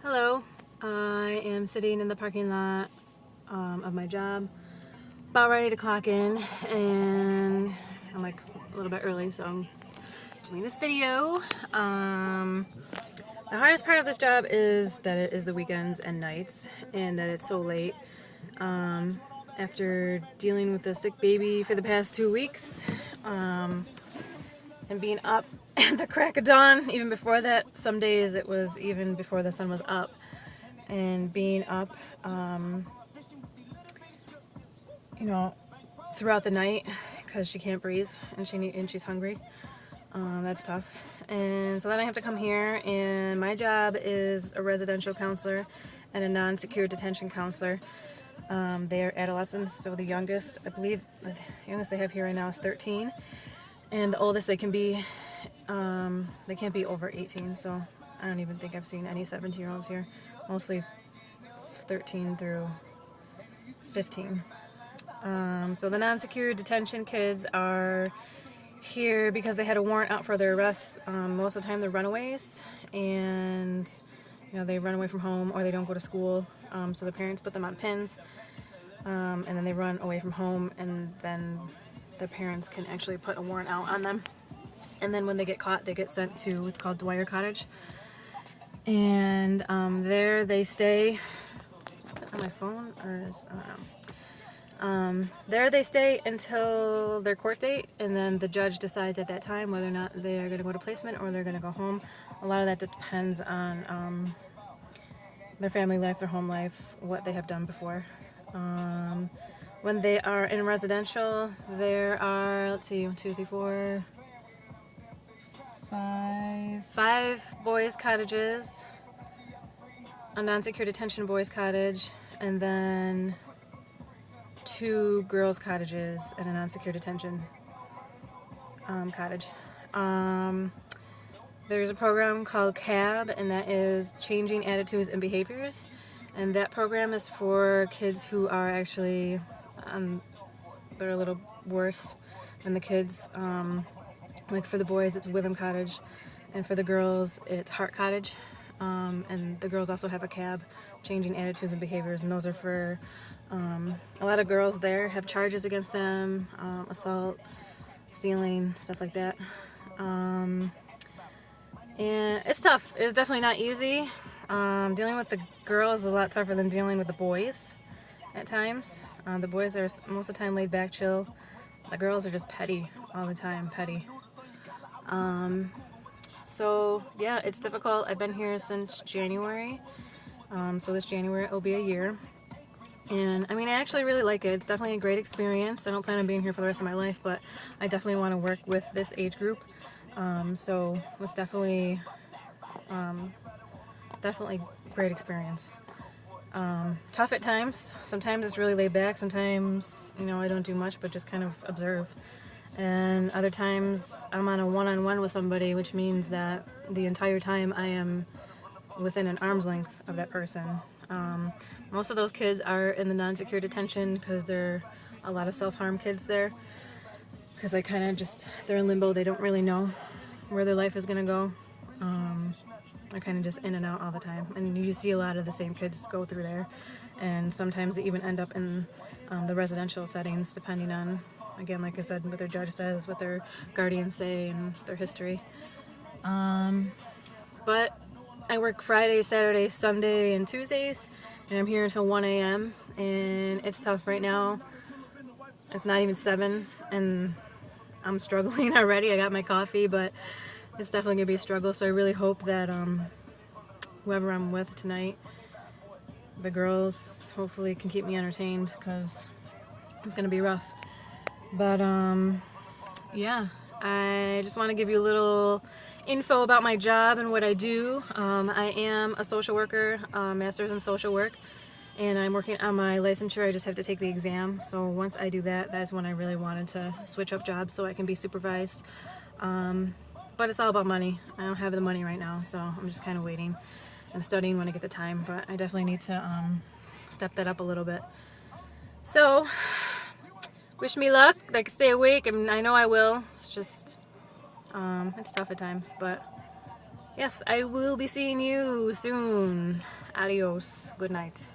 Hello, I am sitting in the parking lot of my job, about ready to clock in, and I'm like a little bit early, so I'm doing this video. The hardest part of this job is that it is the weekends and nights, and that it's so late. After dealing with a sick baby for the past 2 weeks, and being up at the crack of dawn, even before that, some days it was even before the sun was up, and being up, throughout the night because she can't breathe and she's hungry. That's tough. And so then I have to come here, and my job is a residential counselor and a non-secure detention counselor. They're adolescents, so the youngest, I believe, the youngest they have here right now is 13, and the oldest they can't be over 18. So I don't even think I've seen any 17-year-olds here. Mostly 13 through 15. So the non-secure detention kids are here because they had a warrant out for their arrest. Most of the time they're runaways, and they run away from home or they don't go to school, so the parents put them on pins, and then they run away from home, and then the parents can actually put a warrant out on them, and then when they get caught they get sent to what's called Dwyer Cottage, and there they stay. On my phone, or is, I don't know. There they stay until their court date, and then the judge decides at that time whether or not they're going to go to placement or they're going to go home. A lot of that depends on their family life, their home life, what they have done before. When they are in residential, there are, let's see, 1, 2, 3, 4, 5 boys' cottages, a non-secure detention boys' cottage, and then 2 girls' cottages and a non-secure detention cottage. There's a program called CAB, and that is Changing Attitudes and Behaviors, and that program is for kids who are actually they're a little worse than the kids. Like for the boys it's Witham Cottage, and for the girls it's Hart Cottage, and the girls also have a CAB, Changing Attitudes and Behaviors, and those are for a lot of girls there have charges against them, assault, stealing, stuff like that. And it's tough. It's definitely not easy. Dealing with the girls is a lot tougher than dealing with the boys at times. The boys are most of the time laid back, chill. The girls are just petty all the time, petty. So yeah, it's difficult. I've been here since January. So this January it'll be a year. And I mean, I actually really like it. It's definitely a great experience. I don't plan on being here for the rest of my life, but I definitely want to work with this age group. So it's definitely great experience. Tough at times. Sometimes it's really laid back. Sometimes, I don't do much, but just kind of observe. And other times I'm on a one-on-one with somebody, which means that the entire time I am within an arm's length of that person. Most of those kids are in the non-secure detention because there are a lot of self-harm kids there, because they kind of they're in limbo. They don't really know where their life is going to go. They're kind of just in and out all the time, and you see a lot of the same kids go through there, and sometimes they even end up in the residential settings, depending on, again, like I said, what their judge says, what their guardians say, and their history. But I work Fridays, Saturdays, Sunday, and Tuesdays, and I'm here until 1 a.m. and it's tough right now. It's not even 7, and I'm struggling already. I got my coffee, but it's definitely going to be a struggle, so I really hope that whoever I'm with tonight, the girls, hopefully can keep me entertained, because it's going to be rough. But yeah, I just want to give you a little info about my job and what I do. I am a social worker, master's in social work, and I'm working on my licensure. I just have to take the exam. So once I do that, that's when I really wanted to switch up jobs so I can be supervised. But it's all about money. I don't have the money right now, so I'm just kind of waiting and studying when I get the time. But I definitely need to step that up a little bit. So wish me luck. Like, stay awake. I know I will. It's just it's tough at times, but yes, I will be seeing you soon. Adios. Good night.